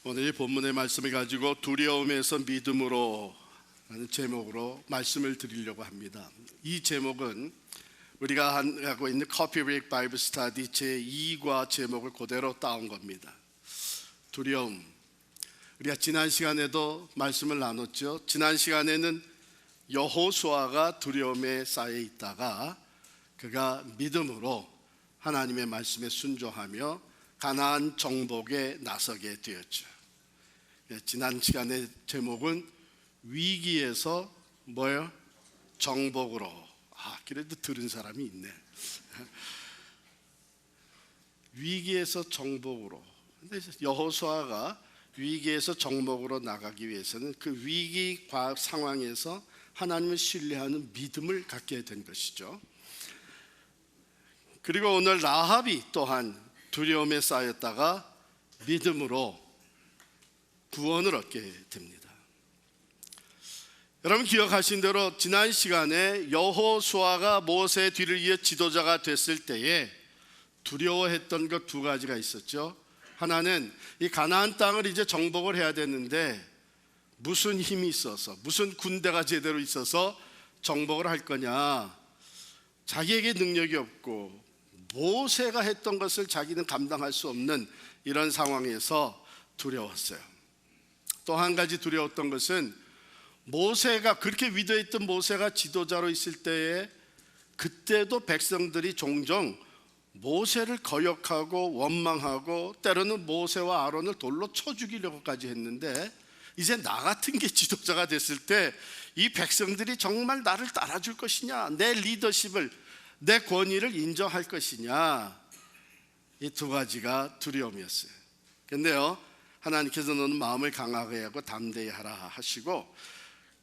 오늘 이 본문의 말씀을 가지고 두려움에서 믿음으로 라는 제목으로 말씀을 드리려고 합니다. 이 제목은 우리가 하고 있는 커피 브레이크 바이블 스터디 제2과 제목을 그대로 따온 겁니다. 두려움. 우리가 지난 시간에도 말씀을 나눴죠. 지난 시간에는 여호수아가 두려움에 쌓여 있다가 그가 믿음으로 하나님의 말씀에 순종하며 가나안 정복에 나서게 되었죠. 지난 시간의 제목은 위기에서 뭐예요? 정복으로. 그래도 들은 사람이 있네. 위기에서 정복으로. 근데 여호수아가 위기에서 정복으로 나가기 위해서는 그 위기 상황에서 하나님을 신뢰하는 믿음을 갖게 된 것이죠. 그리고 오늘 라합이 또한 두려움에 쌓였다가 믿음으로 구원을 얻게 됩니다. 여러분 기억하신 대로 지난 시간에 여호수아가 모세의 뒤를 이어 지도자가 됐을 때에 두려워했던 것 두 가지가 있었죠. 하나는 이 가나안 땅을 이제 정복을 해야 되는데 무슨 힘이 있어서, 무슨 군대가 제대로 있어서 정복을 할 거냐. 자기에게 능력이 없고 모세가 했던 것을 자기는 감당할 수 없는 이런 상황에서 두려웠어요. 또 한 가지 두려웠던 것은 모세가, 그렇게 위대했던 모세가 지도자로 있을 때에 그때도 백성들이 종종 모세를 거역하고 원망하고 때로는 모세와 아론을 돌로 쳐 죽이려고까지 했는데 이제 나 같은 게 지도자가 됐을 때 이 백성들이 정말 나를 따라줄 것이냐, 내 리더십을, 내 권위를 인정할 것이냐, 이 두 가지가 두려움이었어요. 근데요, 하나님께서 너는 마음을 강하게 하고 담대히 하라 하시고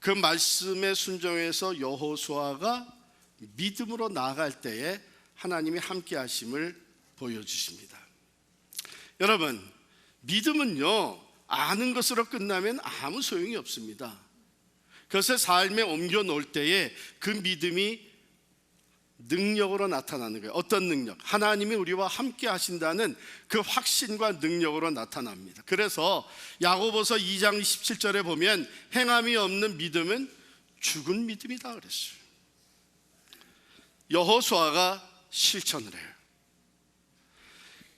그 말씀에 순종해서 여호수아가 믿음으로 나아갈 때에 하나님이 함께 하심을 보여주십니다. 여러분, 믿음은요, 아는 것으로 끝나면 아무 소용이 없습니다. 그것을 삶에 옮겨 놓을 때에 그 믿음이 능력으로 나타나는 거예요. 어떤 능력? 하나님이 우리와 함께 하신다는 그 확신과 능력으로 나타납니다. 그래서 야고보서 2장 17절에 보면 행함이 없는 믿음은 죽은 믿음이다 그랬어요. 여호수아가 실천을 해요.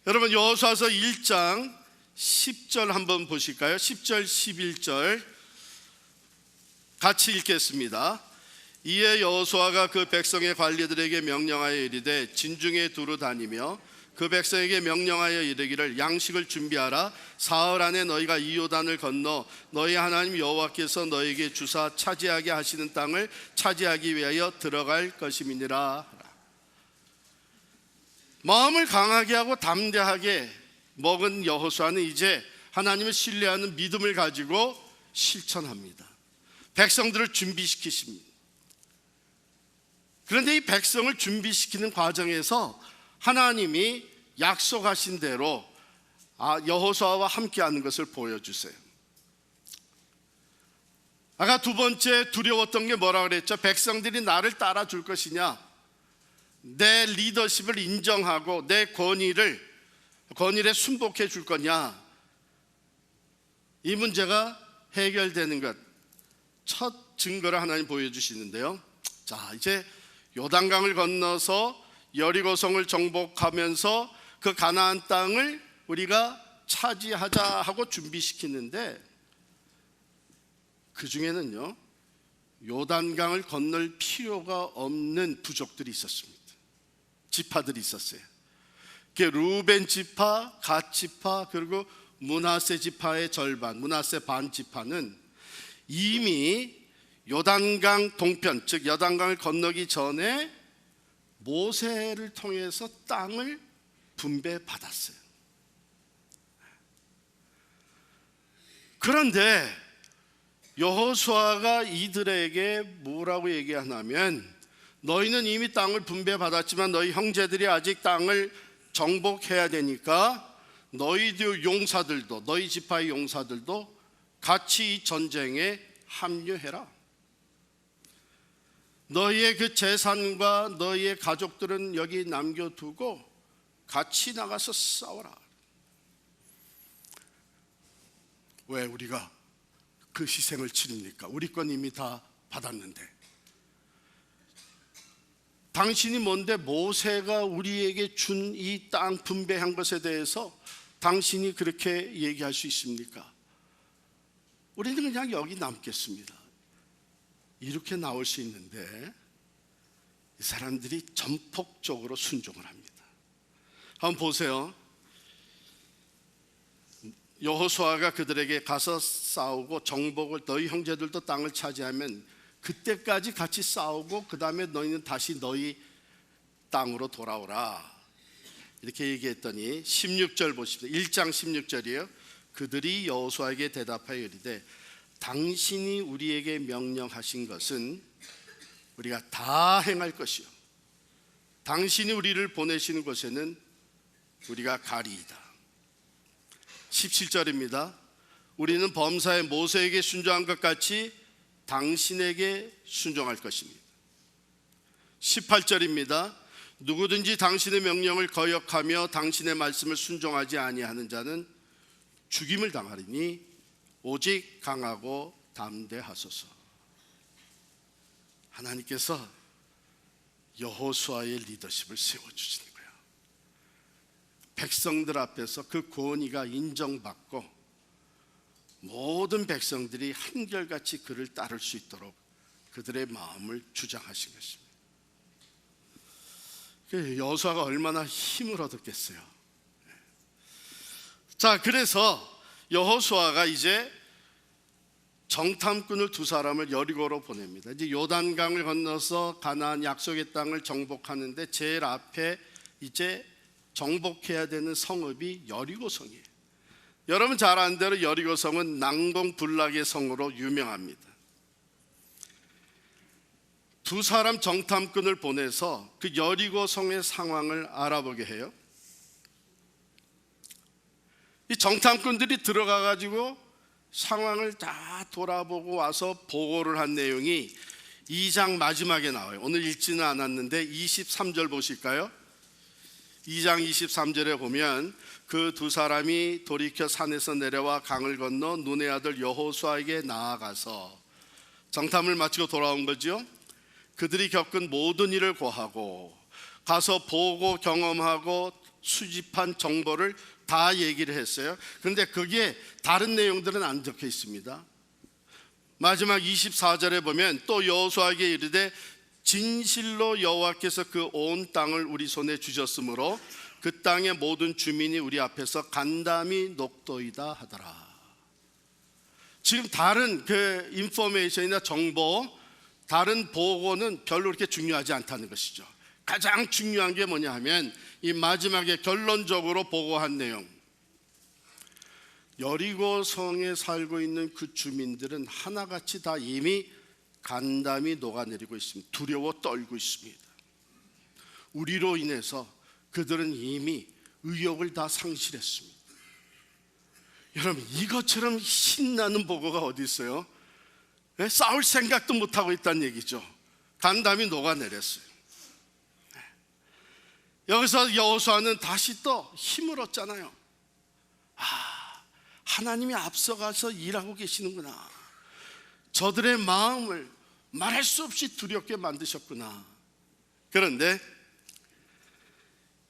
여러분 여호수아서 1장 10절 한번 보실까요? 10절 11절 같이 읽겠습니다. 이에 여호수아가 그 백성의 관리들에게 명령하여 이르되 진중에 두루 다니며 그 백성에게 명령하여 이르기를 양식을 준비하라. 사흘 안에 너희가 이 요단을 건너 너희 하나님 여호와께서 너희에게 주사 차지하게 하시는 땅을 차지하기 위하여 들어갈 것임이니라. 마음을 강하게 하고 담대하게 먹은 여호수아는 이제 하나님을 신뢰하는 믿음을 가지고 실천합니다. 백성들을 준비시키십니다. 그런데 이 백성을 준비시키는 과정에서 하나님이 약속하신 대로 여호수아와 함께하는 것을 보여주세요. 아까 두 번째 두려웠던 게 뭐라 그랬죠? 백성들이 나를 따라줄 것이냐, 내 리더십을 인정하고 내 권위에 순복해 줄 거냐. 이 문제가 해결되는 것, 첫 증거를 하나님 보여주시는데요. 자, 이제 요단강을 건너서 여리고성을 정복하면서 그 가나안 땅을 우리가 차지하자 하고 준비시키는데 그 중에는요, 요단강을 건널 필요가 없는 부족들이 있었습니다. 지파들이 있었어요. 그게 루벤 지파, 갓 지파, 그리고 므낫세 지파의 절반, 므낫세 반 지파는 이미 요단강 동편, 즉 요단강을 건너기 전에 모세를 통해서 땅을 분배받았어요. 그런데 여호수아가 이들에게 뭐라고 얘기하냐면 너희는 이미 땅을 분배받았지만 너희 형제들이 아직 땅을 정복해야 되니까 너희들 용사들도, 너희 지파의 용사들도 같이 이 전쟁에 합류해라. 너희의 그 재산과 너희의 가족들은 여기 남겨두고 같이 나가서 싸워라. 왜 우리가 그 희생을 치릅니까? 우리 건 이미 다 받았는데. 당신이 뭔데 모세가 우리에게 준 이 땅 분배한 것에 대해서 당신이 그렇게 얘기할 수 있습니까? 우리는 그냥 여기 남겠습니다. 이렇게 나올 수 있는데 이 사람들이 전폭적으로 순종을 합니다. 한번 보세요. 여호수아가 그들에게 가서 싸우고 정복을, 너희 형제들도 땅을 차지하면 그때까지 같이 싸우고 그 다음에 너희는 다시 너희 땅으로 돌아오라, 이렇게 얘기했더니 16절 보십시오. 1장 16절이에요. 그들이 여호수아에게 대답하여 이르되 당신이 우리에게 명령하신 것은 우리가 다 행할 것이요 당신이 우리를 보내시는 곳에는 우리가 가리이다. 17절입니다. 우리는 범사에 모세에게 순종한 것 같이 당신에게 순종할 것입니다. 18절입니다. 누구든지 당신의 명령을 거역하며 당신의 말씀을 순종하지 아니하는 자는 죽임을 당하리니 오직 강하고 담대하소서. 하나님께서 여호수아의 리더십을 세워주시는 거예요. 백성들 앞에서 그 권위가 인정받고 모든 백성들이 한결같이 그를 따를 수 있도록 그들의 마음을 주장하신 것입니다. 여호수아가 얼마나 힘을 얻었겠어요. 자, 그래서 여호수아가 이제 정탐꾼을 두 사람을 여리고로 보냅니다. 이제 요단강을 건너서 가나안 약속의 땅을 정복하는데 제일 앞에 이제 정복해야 되는 성읍이 여리고성이에요. 여러분 잘 아는 대로 여리고성은 난공불락의 성으로 유명합니다. 두 사람 정탐꾼을 보내서 그 여리고성의 상황을 알아보게 해요. 이 정탐꾼들이 들어가 가지고 상황을 다 돌아보고 와서 보고를 한 내용이 2장 마지막에 나와요. 오늘 읽지는 않았는데 23절 보실까요? 2장 23절에 보면 그 두 사람이 돌이켜 산에서 내려와 강을 건너 눈의 아들 여호수아에게 나아가서 정탐을 마치고 돌아온 거죠. 그들이 겪은 모든 일을 고하고 가서 보고 경험하고 수집한 정보를 다 얘기를 했어요. 그런데 거기에 다른 내용들은 안 적혀 있습니다. 마지막 24절에 보면 또 여호수아에게 이르되 진실로 여호와께서 그 온 땅을 우리 손에 주셨으므로 그 땅의 모든 주민이 우리 앞에서 간담이 녹도이다 하더라. 지금 다른 그 인포메이션이나 정보, 다른 보고는 별로 그렇게 중요하지 않다는 것이죠. 가장 중요한 게 뭐냐 하면 이 마지막에 결론적으로 보고한 내용, 여리고성에 살고 있는 그 주민들은 하나같이 다 이미 간담이 녹아내리고 있습니다. 두려워 떨고 있습니다. 우리로 인해서 그들은 이미 의욕을 다 상실했습니다. 여러분, 이것처럼 신나는 보고가 어디 있어요? 싸울 생각도 못하고 있다는 얘기죠. 간담이 녹아내렸어요. 여기서 여호수아는 다시 또 힘을 얻잖아요. 하나님이 앞서가서 일하고 계시는구나. 저들의 마음을 말할 수 없이 두렵게 만드셨구나. 그런데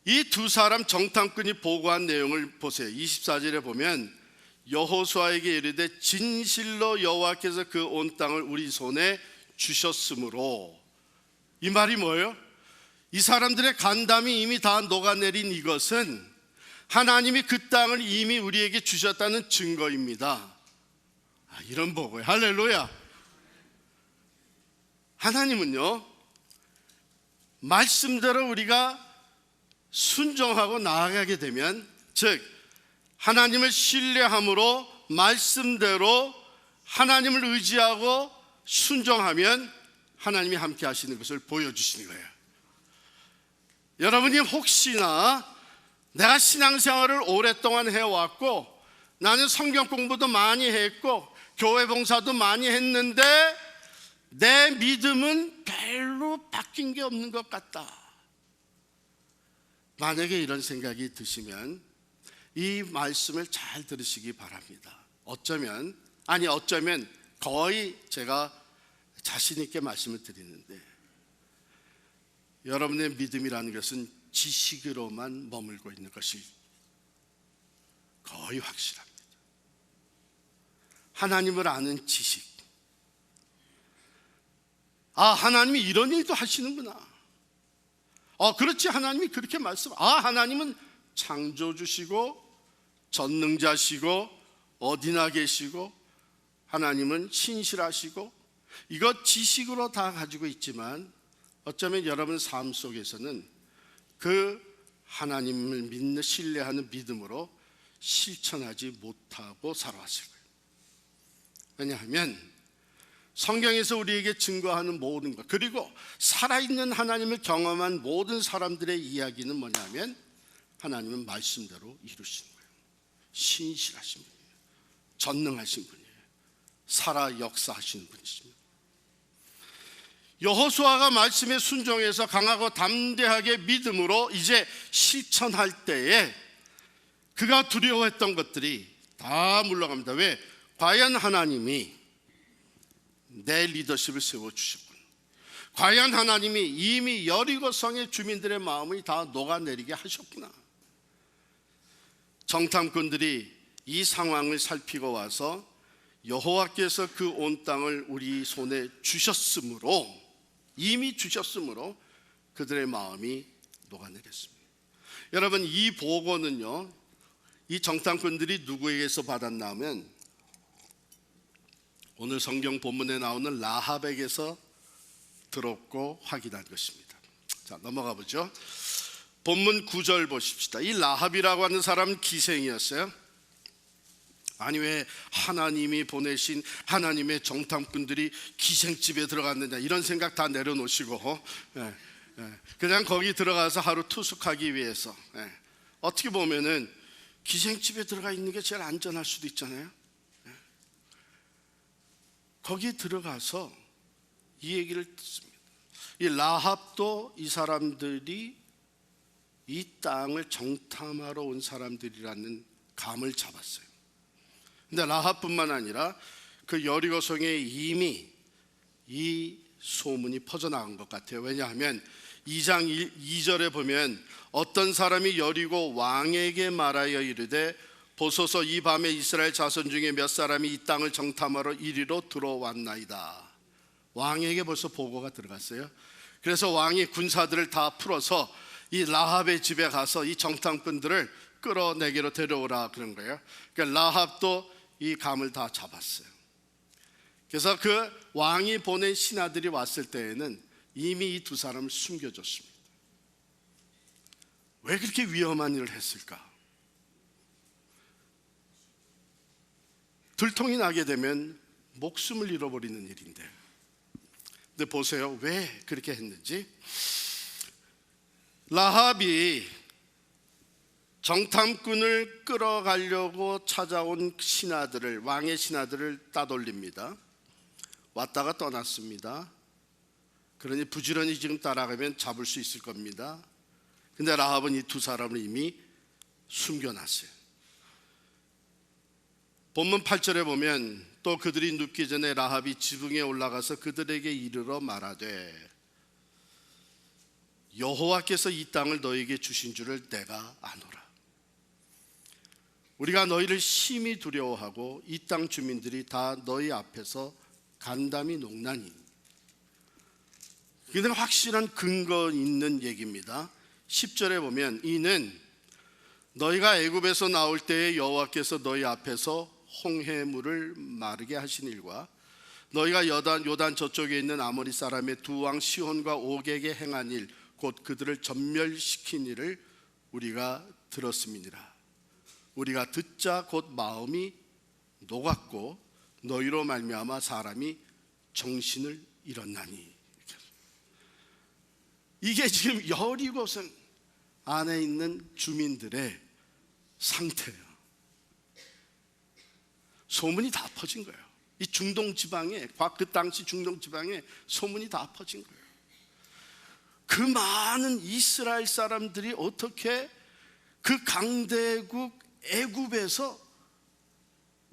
이 두 사람 정탐꾼이 보고한 내용을 보세요. 24절에 보면 여호수아에게 이르되 진실로 여호와께서 그 온 땅을 우리 손에 주셨으므로, 이 말이 뭐예요? 이 사람들의 간담이 이미 다 녹아내린 이것은 하나님이 그 땅을 이미 우리에게 주셨다는 증거입니다. 이런 보고예요. 할렐루야. 하나님은요, 말씀대로 우리가 순종하고 나아가게 되면, 즉 하나님을 신뢰함으로 말씀대로 하나님을 의지하고 순종하면 하나님이 함께 하시는 것을 보여주시는 거예요. 여러분이 혹시나 내가 신앙생활을 오랫동안 해왔고 나는 성경 공부도 많이 했고 교회 봉사도 많이 했는데 내 믿음은 별로 바뀐 게 없는 것 같다. 만약에 이런 생각이 드시면 이 말씀을 잘 들으시기 바랍니다. 어쩌면 거의 제가 자신 있게 말씀을 드리는데, 여러분의 믿음이라는 것은 지식으로만 머물고 있는 것이 거의 확실합니다. 하나님을 아는 지식. 하나님이 이런 일도 하시는구나. 그렇지, 하나님이 그렇게 하나님은 창조주시고 전능자시고 어디나 계시고 하나님은 신실하시고, 이것 지식으로 다 가지고 있지만 어쩌면 여러분 삶 속에서는 그 하나님을 믿는, 신뢰하는 믿음으로 실천하지 못하고 살아왔을 거예요. 왜냐하면 성경에서 우리에게 증거하는 모든 것, 그리고 살아있는 하나님을 경험한 모든 사람들의 이야기는 뭐냐면, 하나님은 말씀대로 이루시는 거예요. 신실하신 분이에요. 전능하신 분이에요. 살아 역사하시는 분이십니다. 여호수아가 말씀에 순종해서 강하고 담대하게 믿음으로 이제 실천할 때에 그가 두려워했던 것들이 다 물러갑니다. 왜? 과연 하나님이 내 리더십을 세워주셨군. 과연 하나님이 이미 여리고성의 주민들의 마음을 다 녹아내리게 하셨구나. 정탐꾼들이 이 상황을 살피고 와서 여호와께서 그 온 땅을 우리 손에 주셨으므로, 이미 주셨으므로 그들의 마음이 녹아내렸습니다. 여러분, 이 보고는요, 이 정탐꾼들이 누구에게서 받았나 하면 오늘 성경 본문에 나오는 라합에게서 들었고 확인한 것입니다. 자, 넘어가 보죠. 본문 9절 보십시다. 이 라합이라고 하는 사람은 기생이었어요. 아니, 왜 하나님이 보내신 하나님의 정탐꾼들이 기생집에 들어갔느냐, 이런 생각 다 내려놓으시고 그냥 거기 들어가서 하루 투숙하기 위해서, 어떻게 보면은 기생집에 들어가 있는 게 제일 안전할 수도 있잖아요. 거기 들어가서 이 얘기를 듣습니다. 이 라합도 이 사람들이 이 땅을 정탐하러 온 사람들이라는 감을 잡았어요. 근데 라합뿐만 아니라 그 여리고성에 이미 이 소문이 퍼져나간 것 같아요. 왜냐하면 2장 2절에 보면 어떤 사람이 여리고 왕에게 말하여 이르되, 보소서 이 밤에 이스라엘 자손 중에 몇 사람이 이 땅을 정탐하러 이리로 들어왔나이다. 왕에게 벌써 보고가 들어갔어요. 그래서 왕이 군사들을 다 풀어서 이 라합의 집에 가서 이 정탐꾼들을 끌어내기로 데려오라 그런 거예요. 그러니까 라합도 이 감을 다 잡았어요. 그래서 그 왕이 보낸 신하들이 왔을 때에는 이미 이 두 사람을 숨겨줬습니다. 왜 그렇게 위험한 일을 했을까? 들통이 나게 되면 목숨을 잃어버리는 일인데, 근데 보세요, 왜 그렇게 했는지. 라합이 정탐꾼을 끌어가려고 찾아온 신하들을, 왕의 신하들을 따돌립니다. 왔다가 떠났습니다. 그러니 부지런히 지금 따라가면 잡을 수 있을 겁니다. 근데 라합은 이 두 사람을 이미 숨겨놨어요. 본문 8절에 보면 또 그들이 눕기 전에 라합이 지붕에 올라가서 그들에게 이르러 말하되, 여호와께서 이 땅을 너에게 주신 줄을 내가 아노라. 우리가 너희를 심히 두려워하고 이 땅 주민들이 다 너희 앞에서 간담이 녹나니. 이는 확실한 근거 있는 얘기입니다. 10절에 보면 이는 너희가 애굽에서 나올 때에 여호와께서 너희 앞에서 홍해물을 마르게 하신 일과 너희가 요단 저쪽에 있는 아모리 사람의 두 왕 시혼과 옥에게 행한 일, 곧 그들을 전멸시킨 일을 우리가 들었음이니라. 우리가 듣자 곧 마음이 녹았고 너희로 말미암아 사람이 정신을 잃었나니. 이게 지금 여리고성 안에 있는 주민들의 상태예요. 소문이 다 퍼진 거예요. 이 중동 지방에, 그 당시 중동 지방에 소문이 다 퍼진 거예요. 그 많은 이스라엘 사람들이 어떻게 그 강대국 애굽에서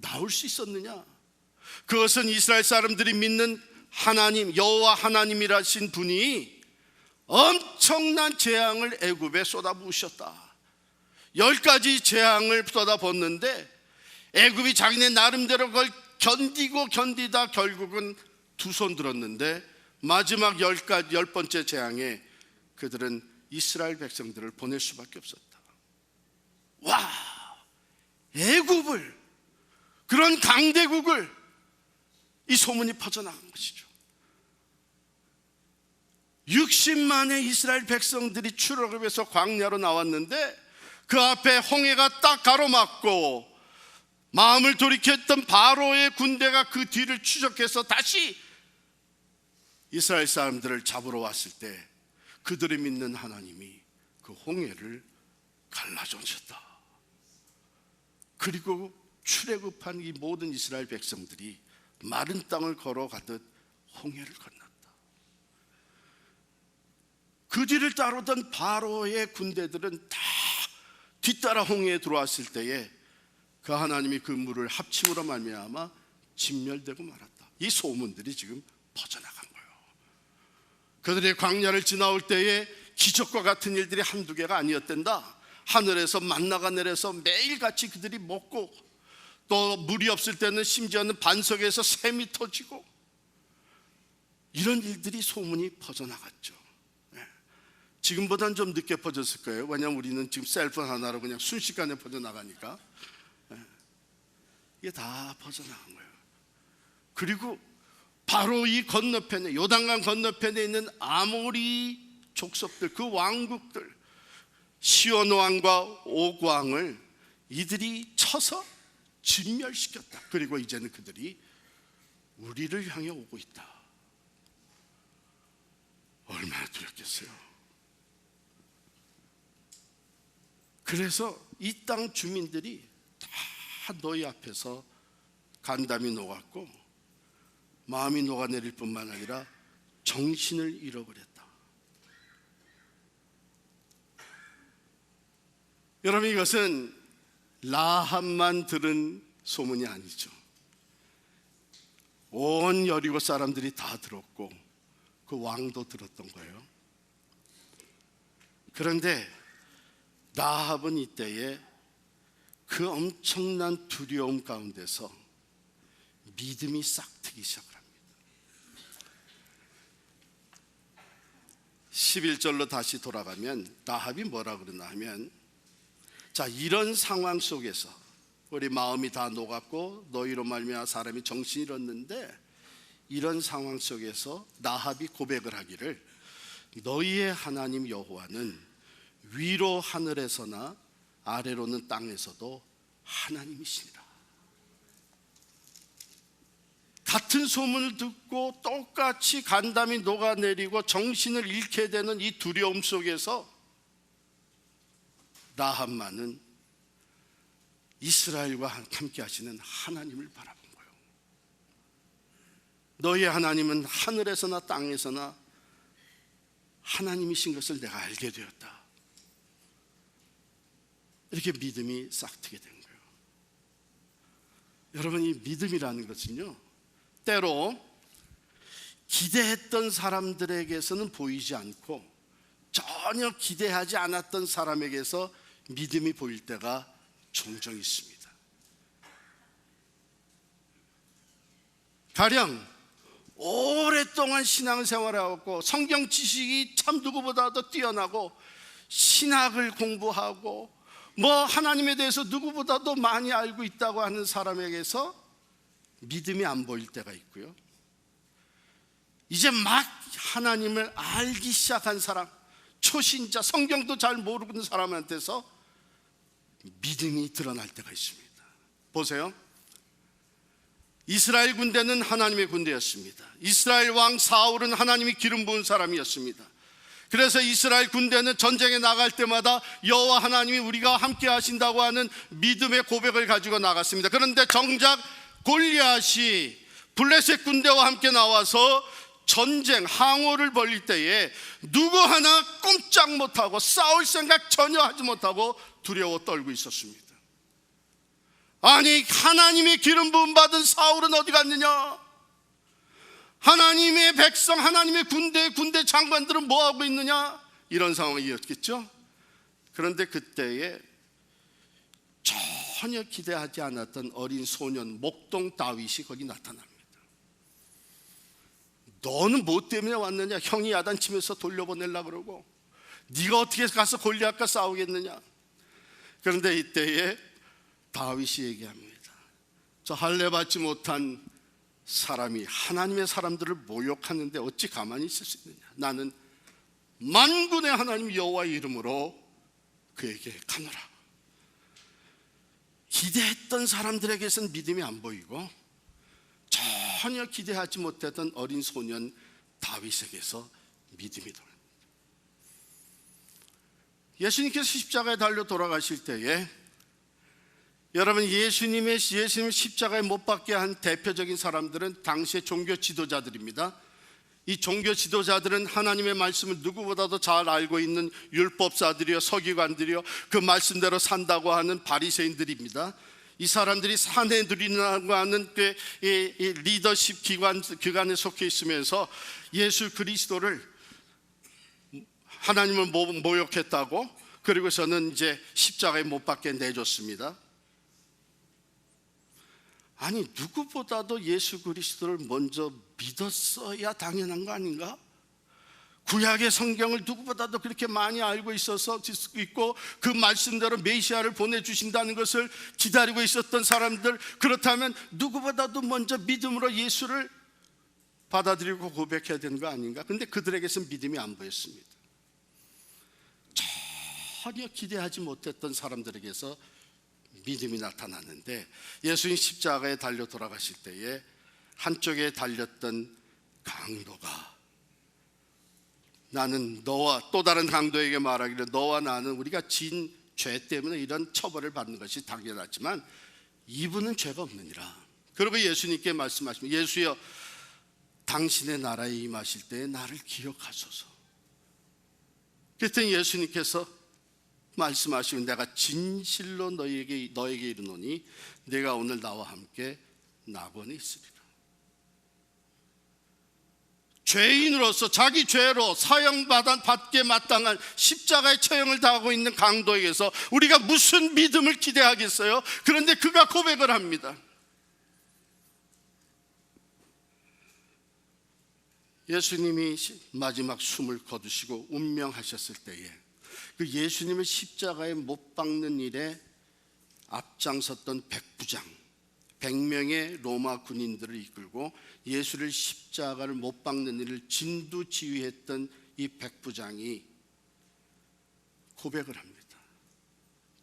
나올 수 있었느냐? 그것은 이스라엘 사람들이 믿는 하나님, 여호와 하나님이라신 분이 엄청난 재앙을 애굽에 쏟아부으셨다. 10가지 재앙을 쏟아붓는데 애굽이 자기네 나름대로 그걸 견디다 결국은 두 손 들었는데 마지막 10번째 재앙에 그들은 이스라엘 백성들을 보낼 수밖에 없었다. 와, 애굽을, 그런 강대국을, 이 소문이 퍼져나간 것이죠. 60만의 이스라엘 백성들이 출애굽해서 광야로 나왔는데 그 앞에 홍해가 딱 가로막고 마음을 돌이켰던 바로의 군대가 그 뒤를 추적해서 다시 이스라엘 사람들을 잡으러 왔을 때 그들이 믿는 하나님이 그 홍해를 갈라주셨다. 그리고 출애굽한 이 모든 이스라엘 백성들이 마른 땅을 걸어가듯 홍해를 건넜다. 그 뒤를 따르던 바로의 군대들은 다 뒤따라 홍해에 들어왔을 때에 그 하나님이 그 물을 합침으로 말미암아 진멸되고 말았다. 이 소문들이 지금 퍼져나간 거예요. 그들이 광야를 지나올 때에 기적과 같은 일들이 한두 개가 아니었단다. 하늘에서 만나가 내려서 매일같이 그들이 먹고, 또 물이 없을 때는 심지어는 반석에서 샘이 터지고, 이런 일들이 소문이 퍼져나갔죠. 지금보다는 좀 늦게 퍼졌을 거예요. 왜냐하면 우리는 지금 셀폰 하나로 그냥 순식간에 퍼져나가니까. 이게 다 퍼져나간 거예요. 그리고 바로 이 건너편에, 요단강 건너편에 있는 아모리 족속들, 그 왕국들, 시온 왕과 옥 왕을 이들이 쳐서 진멸시켰다. 그리고 이제는 그들이 우리를 향해 오고 있다. 얼마나 두렵겠어요. 그래서 이 땅 주민들이 다 너희 앞에서 간담이 녹았고 마음이 녹아내릴 뿐만 아니라 정신을 잃어버렸다. 여러분, 이것은 라합만 들은 소문이 아니죠. 온 여리고 사람들이 다 들었고 그 왕도 들었던 거예요. 그런데 라합은 이때에 그 엄청난 두려움 가운데서 믿음이 싹트기 시작을 합니다. 11절로 다시 돌아가면 라합이 뭐라 그러나 하면, 자, 이런 상황 속에서 우리 마음이 다 녹았고 너희로 말미암아 사람이 정신이 잃었는데, 이런 상황 속에서 라합이 고백을 하기를, 너희의 하나님 여호와는 위로 하늘에서나 아래로는 땅에서도 하나님이시니라. 같은 소문을 듣고 똑같이 간담이 녹아내리고 정신을 잃게 되는 이 두려움 속에서 라합만은 이스라엘과 함께 하시는 하나님을 바라본 거예요. 너희의 하나님은 하늘에서나 땅에서나 하나님이신 것을 내가 알게 되었다. 이렇게 믿음이 싹트게 된 거예요. 여러분, 이 믿음이라는 것은요, 때로 기대했던 사람들에게서는 보이지 않고 전혀 기대하지 않았던 사람에게서 믿음이 보일 때가 종종 있습니다. 가령 오랫동안 신앙생활을 하고 성경 지식이 참 누구보다도 뛰어나고 신학을 공부하고 뭐 하나님에 대해서 누구보다도 많이 알고 있다고 하는 사람에게서 믿음이 안 보일 때가 있고요, 이제 막 하나님을 알기 시작한 사람, 초신자, 성경도 잘 모르는 사람한테서 믿음이 드러날 때가 있습니다. 보세요. 이스라엘 군대는 하나님의 군대였습니다. 이스라엘 왕 사울은 하나님이 기름 부은 사람이었습니다. 그래서 이스라엘 군대는 전쟁에 나갈 때마다 여호와 하나님이 우리가 함께 하신다고 하는 믿음의 고백을 가지고 나갔습니다. 그런데 정작 골리앗이 블레셋 군대와 함께 나와서 전쟁, 항오를 벌일 때에 누구 하나 꼼짝 못하고 싸울 생각 전혀 하지 못하고 두려워 떨고 있었습니다. 아니, 하나님의 기름 부음 받은 사울은 어디 갔느냐? 하나님의 백성, 하나님의 군대 장관들은 뭐 하고 있느냐? 이런 상황이었겠죠. 그런데 그때에 전혀 기대하지 않았던 어린 소년 목동 다윗이 거기 나타납니다. 너는 뭐 때문에 왔느냐? 형이 야단치면서 돌려보내려고 그러고 네가 어떻게 가서 골리앗과 싸우겠느냐? 그런데 이때에 다윗이 얘기합니다. 저 할례 받지 못한 사람이 하나님의 사람들을 모욕하는데 어찌 가만히 있을 수 있느냐? 나는 만군의 하나님 여호와의 이름으로 그에게 가노라. 기대했던 사람들에게서는 믿음이 안 보이고 전혀 기대하지 못했던 어린 소년 다윗에게서 믿음이 돌아옵니다. 예수님께서 십자가에 달려 돌아가실 때에 여러분, 예수님 십자가에 못 박게 한 대표적인 사람들은 당시의 종교 지도자들입니다. 이 종교 지도자들은 하나님의 말씀을 누구보다도 잘 알고 있는 율법사들이요, 서기관들이요, 그 말씀대로 산다고 하는 바리새인들입니다. 이 사람들이 산헤드린이라고 하는 그 리더십 기관에 속해 있으면서 예수 그리스도를 하나님을 모욕했다고, 그리고서는 이제 십자가에 못 박게 내줬습니다. 아니, 누구보다도 예수 그리스도를 먼저 믿었어야 당연한 거 아닌가? 구약의 성경을 누구보다도 그렇게 많이 알고 있고 그 말씀대로 메시아를 보내주신다는 것을 기다리고 있었던 사람들, 그렇다면 누구보다도 먼저 믿음으로 예수를 받아들이고 고백해야 되는 거 아닌가? 그런데 그들에게서는 믿음이 안 보였습니다. 전혀 기대하지 못했던 사람들에게서 믿음이 나타났는데, 예수님 십자가에 달려 돌아가실 때에 한쪽에 달렸던 강도가, 나는 너와, 또 다른 강도에게 말하기를 너와 나는 우리가 진 죄 때문에 이런 처벌을 받는 것이 당연하지만 이분은 죄가 없느니라. 그리고 예수님께 말씀하시면, 예수여, 당신의 나라에 임하실 때에 나를 기억하소서. 그랬더니 예수님께서 말씀하시면, 내가 진실로 너에게 이르노니 내가 오늘 나와 함께 낙원에 있으리라. 죄인으로서 자기 죄로 사형받게 마땅한 십자가의 처형을 당하고 있는 강도에게서 우리가 무슨 믿음을 기대하겠어요? 그런데 그가 고백을 합니다. 예수님이 마지막 숨을 거두시고 운명하셨을 때에 그 예수님을 십자가에 못 박는 일에 앞장섰던 백부장, 100명의 로마 군인들을 이끌고 예수를 십자가를 못 박는 일을 진두지휘했던 이 백부장이 고백을 합니다.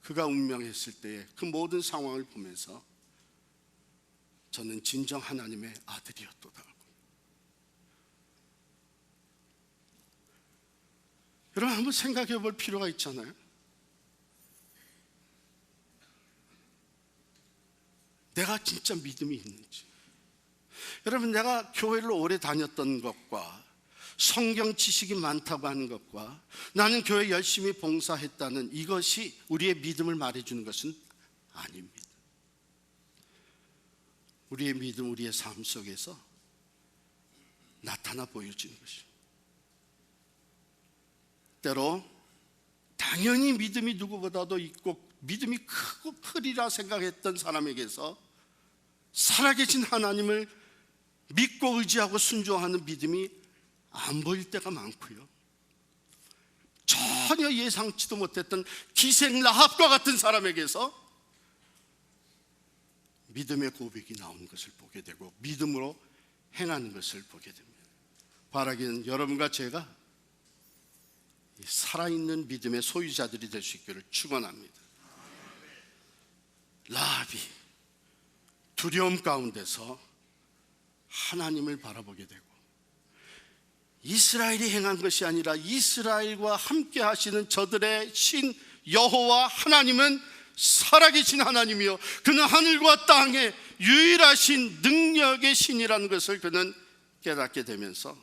그가 운명했을 때에 그 모든 상황을 보면서 저는 진정 하나님의 아들이었도다. 여러분, 한번 생각해 볼 필요가 있잖아요. 내가 진짜 믿음이 있는지. 여러분, 내가 교회를 오래 다녔던 것과 성경 지식이 많다고 하는 것과 나는 교회 열심히 봉사했다는 이것이 우리의 믿음을 말해주는 것은 아닙니다. 우리의 믿음, 우리의 삶 속에서 나타나 보여지는 것입니다. 때로 당연히 믿음이 누구보다도 있고 믿음이 크리라 생각했던 사람에게서 살아계신 하나님을 믿고 의지하고 순종하는 믿음이 안 보일 때가 많고요, 전혀 예상치도 못했던 기생 라합과 같은 사람에게서 믿음의 고백이 나오는 것을 보게 되고 믿음으로 행하는 것을 보게 됩니다. 바라기는 여러분과 제가 살아있는 믿음의 소유자들이 될 수 있기를 축원합니다. 라합이 두려움 가운데서 하나님을 바라보게 되고, 이스라엘이 행한 것이 아니라 이스라엘과 함께 하시는 저들의 신 여호와 하나님은 살아계신 하나님이요, 그는 하늘과 땅의 유일하신 능력의 신이라는 것을 그는 깨닫게 되면서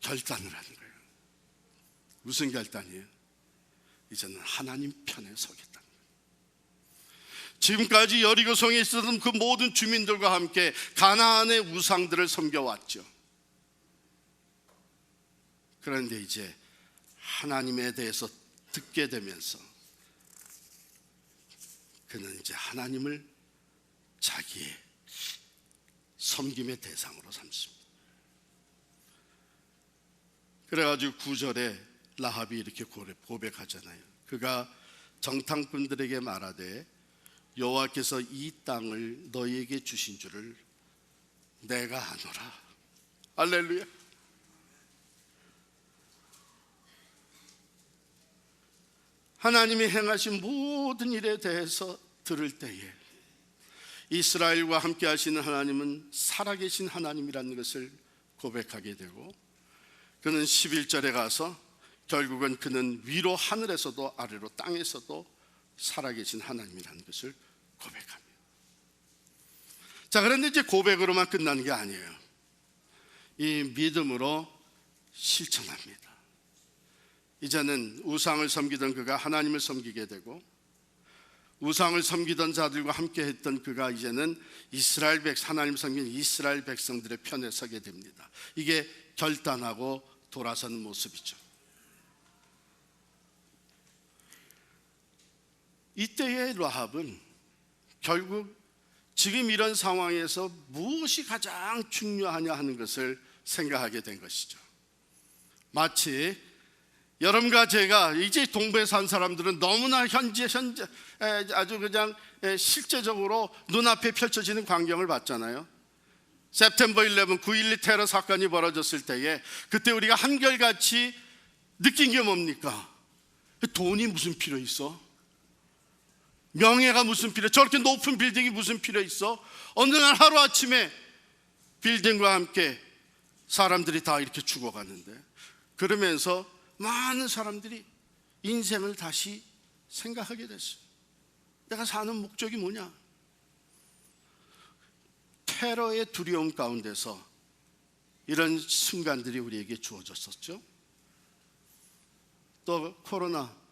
결단을 하는 거예요. 무슨 결단이에요? 이제는 하나님 편에 서겠다. 지금까지 여리고성에 있었던 그 모든 주민들과 함께 가나안의 우상들을 섬겨왔죠. 그런데 이제 하나님에 대해서 듣게 되면서 그는 이제 하나님을 자기의 섬김의 대상으로 삼습니다. 그래가지고 9절에 라합이 이렇게 고백하잖아요. 그가 정탐꾼들에게 말하되 여호와께서 이 땅을 너희에게 주신 줄을 내가 아노라. 할렐루야. 하나님이 행하신 모든 일에 대해서 들을 때에 이스라엘과 함께 하시는 하나님은 살아계신 하나님이라는 것을 고백하게 되고, 그는 11절에 가서 결국은 그는 위로 하늘에서도 아래로 땅에서도 살아계신 하나님이라는 것을 고백합니다. 자, 그런데 이제 고백으로만 끝나는 게 아니에요. 이 믿음으로 실천합니다. 이제는 우상을 섬기던 그가 하나님을 섬기게 되고, 우상을 섬기던 자들과 함께 했던 그가 이제는 하나님을 섬기는 이스라엘 백성들의 편에 서게 됩니다. 이게 결단하고 돌아서는 모습이죠. 이때의 라합은 결국 지금 이런 상황에서 무엇이 가장 중요하냐 하는 것을 생각하게 된 것이죠. 마치 여러분과 제가 이제 동부에 산 사람들은 너무나 현재 아주 그냥 실제적으로 눈앞에 펼쳐지는 광경을 봤잖아요. september 11 9.12 테러 사건이 벌어졌을 때에 그때 우리가 한결같이 느낀 게 뭡니까? 돈이 무슨 필요 있어? 명예가 무슨 필요? 저렇게 높은 빌딩이 무슨 필요 있어? 어느 날 하루아침에 빌딩과 함께 사람들이 다 이렇게 죽어가는데, 그러면서 많은 사람들이 인생을 다시 생각하게 됐어요. 내가 사는 목적이 뭐냐? 테러의 두려움 가운데서 이런 순간들이 우리에게 주어졌었죠. 또 코로나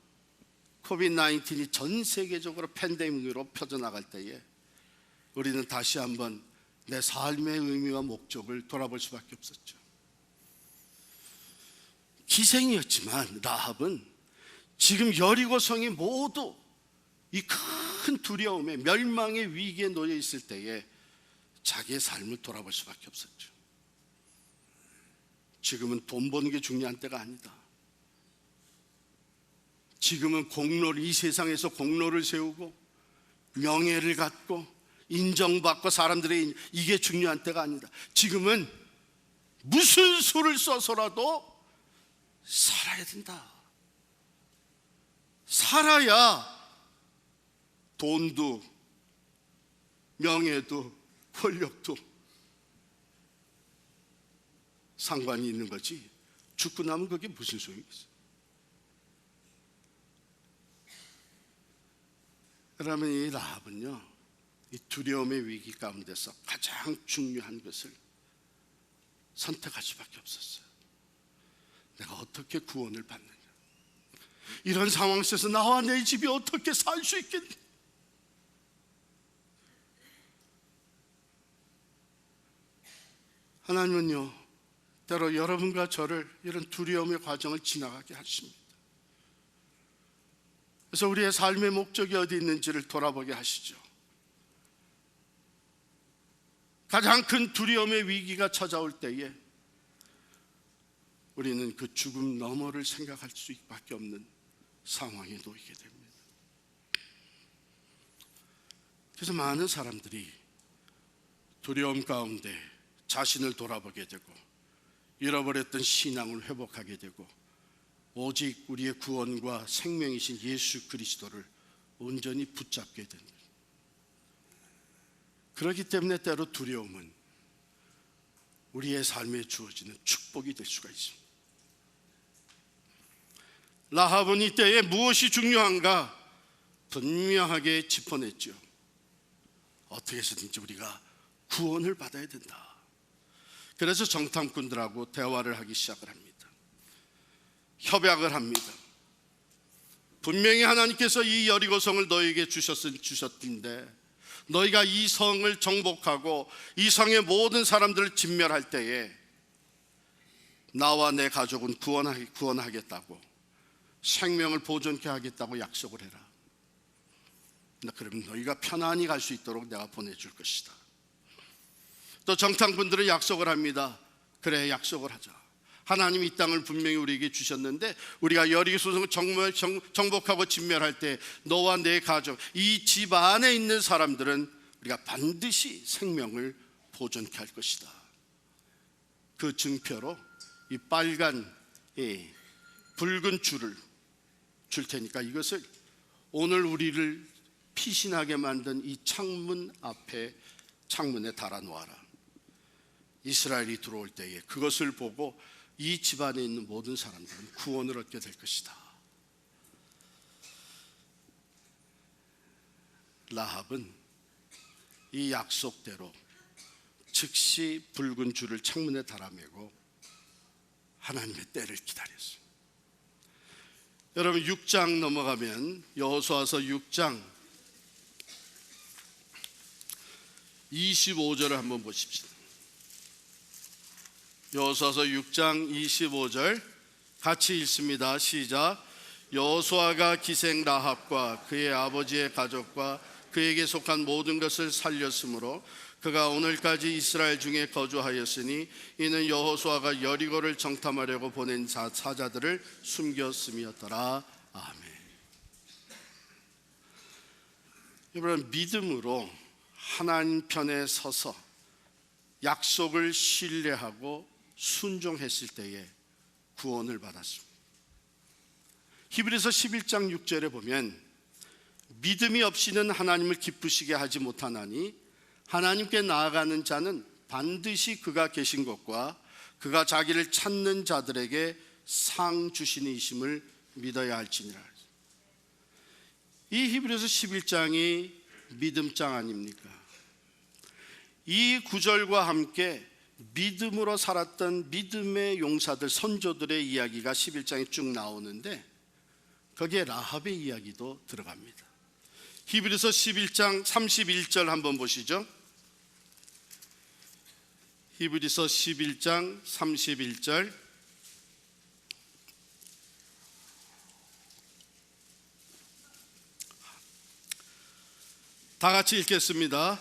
코비드-19이 전 세계적으로 팬데믹으로 펴져나갈 때에 우리는 다시 한번 내 삶의 의미와 목적을 돌아볼 수밖에 없었죠. 기생이었지만 라합은 지금 여리고성이 모두 이 큰 두려움에 멸망의 위기에 놓여 있을 때에 자기의 삶을 돌아볼 수밖에 없었죠. 지금은 돈 버는 게 중요한 때가 아니다. 지금은 이 세상에서 공로를 세우고 명예를 갖고 인정받고 사람들의 이게 중요한 때가 아니다. 지금은 무슨 수를 써서라도 살아야 된다. 살아야 돈도 명예도 권력도 상관이 있는 거지, 죽고 나면 그게 무슨 소용이 있어? 그러면 이 라합은요, 이 두려움의 위기 가운데서 가장 중요한 것을 선택할 수밖에 없었어요. 내가 어떻게 구원을 받느냐? 이런 상황 속에서 나와 내 집이 어떻게 살 수 있겠니? 하나님은요, 때로 여러분과 저를 이런 두려움의 과정을 지나가게 하십니다. 그래서 우리의 삶의 목적이 어디 있는지를 돌아보게 하시죠. 가장 큰 두려움의 위기가 찾아올 때에 우리는 그 죽음 너머를 생각할 수밖에 없는 상황에 놓이게 됩니다. 그래서 많은 사람들이 두려움 가운데 자신을 돌아보게 되고 잃어버렸던 신앙을 회복하게 되고 오직 우리의 구원과 생명이신 예수 그리스도를 온전히 붙잡게 됩니다. 그렇기 때문에 때로 두려움은 우리의 삶에 주어지는 축복이 될 수가 있습니다. 라합은 이때에 무엇이 중요한가 분명하게 짚어냈죠. 어떻게 해서든지 우리가 구원을 받아야 된다. 그래서 정탐꾼들하고 대화를 하기 시작을 합니다. 협약을 합니다. 분명히 하나님께서 이 여리고성을 너에게 주셨는데 너희가 이 성을 정복하고 이 성의 모든 사람들을 진멸할 때에 나와 내 가족은 구원하겠다고, 생명을 보존케 하겠다고 약속을 해라. 그러면 너희가 편안히 갈 수 있도록 내가 보내줄 것이다. 또 정탐꾼들은 약속을 합니다. 그래, 약속을 하자. 하나님이 이 땅을 분명히 우리에게 주셨는데 우리가 여리고성을 정복하고 진멸할 때 너와 내 가족, 이 집 안에 있는 사람들은 우리가 반드시 생명을 보존케 할 것이다. 그 증표로 이 빨간 붉은 줄을 줄 테니까 이것을 오늘 우리를 피신하게 만든 이 창문에 달아놓아라. 이스라엘이 들어올 때에 그것을 보고 이 집안에 있는 모든 사람들은 구원을 얻게 될 것이다. 라합은 이 약속대로 즉시 붉은 줄을 창문에 달아매고 하나님의 때를 기다렸어요. 여러분 6장 넘어가면 여호수아서 6장 25절을 한번 보십시오. 여호수아서 6장 25절 같이 읽습니다. 시작. 여호수아가 기생 라합과 그의 아버지의 가족과 그에게 속한 모든 것을 살렸으므로 그가 오늘까지 이스라엘 중에 거주하였으니 이는 여호수아가 여리고를 정탐하려고 보낸 사자들을 숨겼음이었더라. 아멘. 여러분, 믿음으로 하나님 편에 서서 약속을 신뢰하고 순종했을 때에 구원을 받았습니다. 히브리서 11장 6절에 보면 믿음이 없이는 하나님을 기쁘시게 하지 못하나니 하나님께 나아가는 자는 반드시 그가 계신 것과 그가 자기를 찾는 자들에게 상 주시는 이심을 믿어야 할지니라. 이 히브리서 11장이 믿음장 아닙니까? 이 구절과 함께 믿음으로 살았던 믿음의 용사들, 선조들의 이야기가 11장에 쭉 나오는데 거기에 라합의 이야기도 들어갑니다. 히브리서 11장 31절 한번 보시죠. 히브리서 11장 31절 다 같이 읽겠습니다.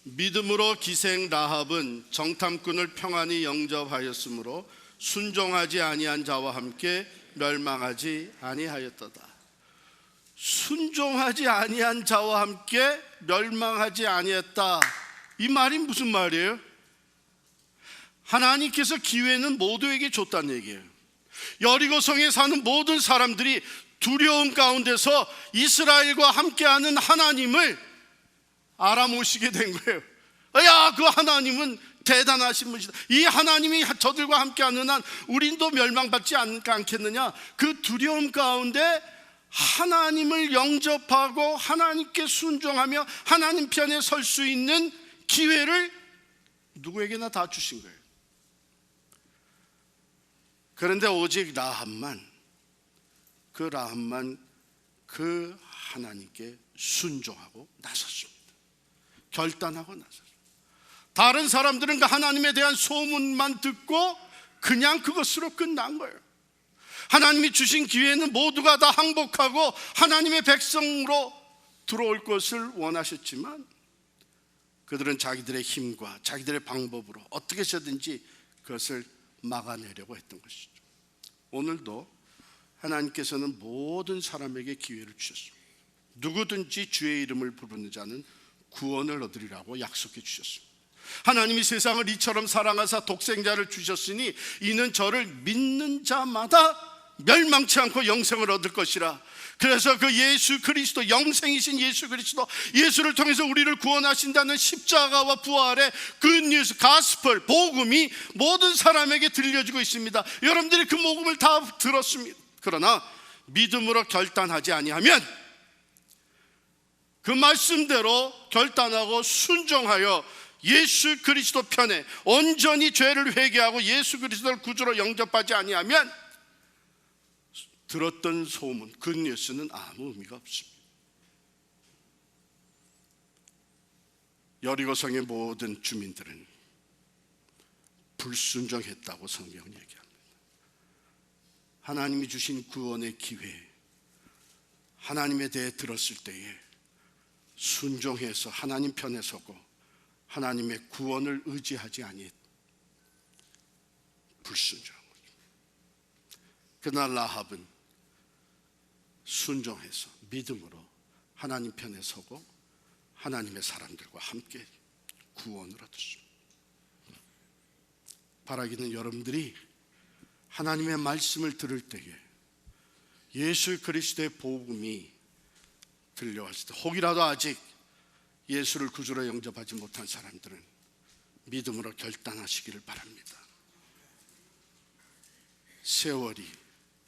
믿음으로 기생 라합은 정탐꾼을 평안히 영접하였으므로 순종하지 아니한 자와 함께 멸망하지 아니하였도다. 순종하지 아니한 자와 함께 멸망하지 아니했다. 이 말이 무슨 말이에요? 하나님께서 기회는 모두에게 줬다는 얘기예요. 여리고성에 사는 모든 사람들이 두려움 가운데서 이스라엘과 함께하는 하나님을 알아보시게 된 거예요. 야, 그 하나님은 대단하신 분이다. 이 하나님이 저들과 함께하는 한 우린도 멸망받지 않겠느냐. 그 두려움 가운데 하나님을 영접하고 하나님께 순종하며 하나님 편에 설 수 있는 기회를 누구에게나 다 주신 거예요. 그런데 오직 라합만 그 하나님께 순종하고 나섰습니다. 결단하고 나섰습니다. 다른 사람들은 그 하나님에 대한 소문만 듣고 그냥 그것으로 끝난 거예요. 하나님이 주신 기회는 모두가 다 항복하고 하나님의 백성으로 들어올 것을 원하셨지만 그들은 자기들의 힘과 자기들의 방법으로 어떻게 해서든지 그것을 막아내려고 했던 것이죠. 오늘도 하나님께서는 모든 사람에게 기회를 주셨습니다. 누구든지 주의 이름을 부르는 자는 구원을 얻으리라고 약속해 주셨습니다. 하나님이 세상을 이처럼 사랑하사 독생자를 주셨으니 이는 저를 믿는 자마다 멸망치 않고 영생을 얻을 것이라. 그래서 그 예수 그리스도, 영생이신 예수 그리스도, 예수를 통해서 우리를 구원하신다는 십자가와 부활의 굿뉴스, 가스펠, 복음이 모든 사람에게 들려지고 있습니다. 여러분들이 그 복음을 다 들었습니다. 그러나 믿음으로 결단하지 아니하면, 그 말씀대로 결단하고 순종하여 예수 그리스도 편에 온전히 죄를 회개하고 예수 그리스도를 구주로 영접하지 아니하면 들었던 소문, 그 뉴스는 아무 의미가 없습니다. 여리고성의 모든 주민들은 불순종했다고 성경은 얘기합니다. 하나님이 주신 구원의 기회, 하나님에 대해 들었을 때에 순종해서 하나님 편에 서고 하나님의 구원을 의지하지 아니했 불순종한 거죠. 그날 라합은 순종해서 믿음으로 하나님 편에 서고 하나님의 사람들과 함께 구원을 얻었습니다. 바라기는 여러분들이 하나님의 말씀을 들을 때에 예수 그리스도의 복음이 들려왔을 때, 혹이라도 아직 예수를 구주로 영접하지 못한 사람들은 믿음으로 결단하시기를 바랍니다. 세월이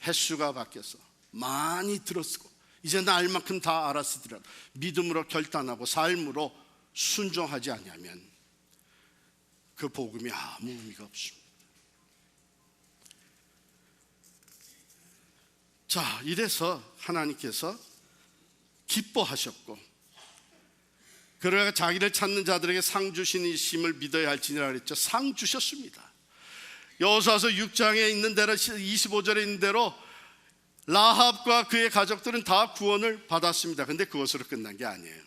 횟수가 바뀌어서 많이 들었고 이제 나 알 만큼 다 알았으리라도 믿음으로 결단하고 삶으로 순종하지 않으면 그 복음이 아무 의미가 없습니다. 자, 이래서 하나님께서 기뻐하셨고, 그러가 자기를 찾는 자들에게 상 주시니심을 믿어야 할지니라 그랬죠. 상 주셨습니다. 여호수아서 6장에 있는 대로 25절에 있는 대로 라합과 그의 가족들은 다 구원을 받았습니다. 그런데 그것으로 끝난 게 아니에요.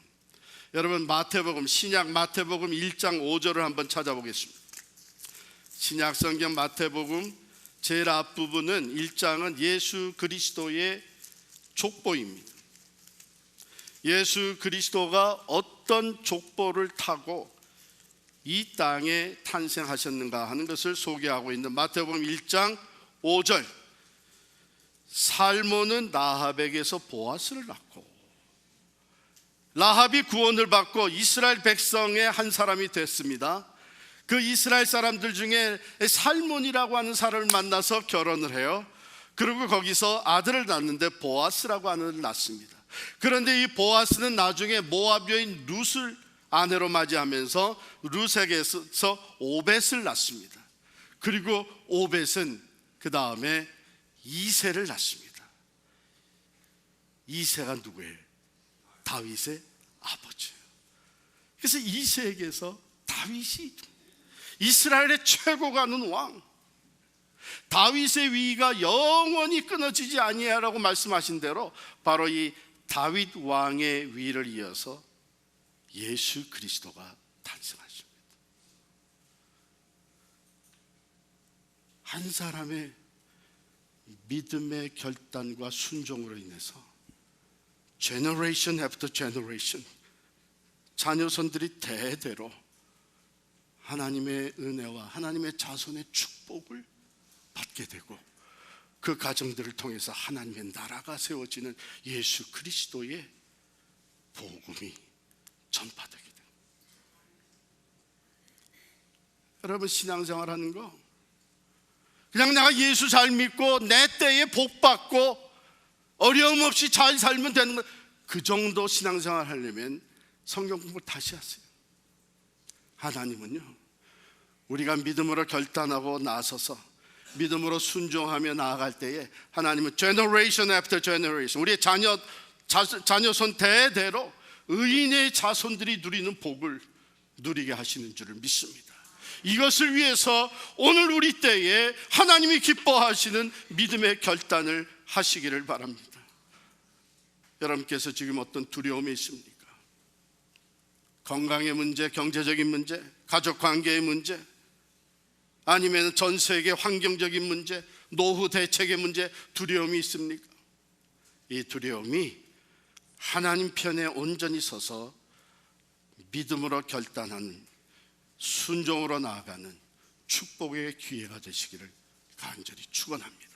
여러분, 마태복음, 신약 마태복음 1장 5절을 한번 찾아보겠습니다. 신약 성경 마태복음 제일 앞부분은 1장은 예수 그리스도의 족보입니다. 예수 그리스도가 어떤 족보를 타고 이 땅에 탄생하셨는가 하는 것을 소개하고 있는 마태복음 1장 5절. 살몬은 라합에게서 보아스를 낳고, 라합이 구원을 받고 이스라엘 백성의 한 사람이 됐습니다. 그 이스라엘 사람들 중에 살몬이라고 하는 사람을 만나서 결혼을 해요. 그리고 거기서 아들을 낳는데 보아스라고 하는 아들을 낳습니다. 그런데 이 보아스는 나중에 모압 여인 룻을 아내로 맞이하면서 룻에게서 오벳을 낳습니다. 그리고 오벳은 그 다음에 이새를 낳습니다. 이새가 누구예요? 다윗의 아버지예요. 그래서 이새에게서 다윗이 이스라엘의 최고가 하는 왕, 다윗의 위가 영원히 끊어지지 아니하라고 말씀하신 대로 바로 이 다윗 왕의 위를 이어서 예수 그리스도가 탄생하십니다. 한 사람의 믿음의 결단과 순종으로 인해서 generation after generation 자녀손들이 대대로 하나님의 은혜와 하나님의 자손의 축복을 받게 되고, 그 가정들을 통해서 하나님의 나라가 세워지는 예수 그리스도의 복음이 전파되게 됩니다. 여러분, 신앙생활 하는 거 그냥 내가 예수 잘 믿고 내 때에 복 받고 어려움 없이 잘 살면 되는 거, 그 정도 신앙생활 하려면 성경 공부 다시 하세요. 하나님은요, 우리가 믿음으로 결단하고 나서서 믿음으로 순종하며 나아갈 때에 하나님은 generation after generation 우리의 자녀손 대대로 의인의 자손들이 누리는 복을 누리게 하시는 줄을 믿습니다. 이것을 위해서 오늘 우리 때에 하나님이 기뻐하시는 믿음의 결단을 하시기를 바랍니다. 여러분께서 지금 어떤 두려움이 있습니까? 건강의 문제, 경제적인 문제, 가족관계의 문제, 아니면 전 세계 환경적인 문제, 노후 대책의 문제, 두려움이 있습니까? 이 두려움이 하나님 편에 온전히 서서 믿음으로 결단하는, 순종으로 나아가는 축복의 기회가 되시기를 간절히 축원합니다.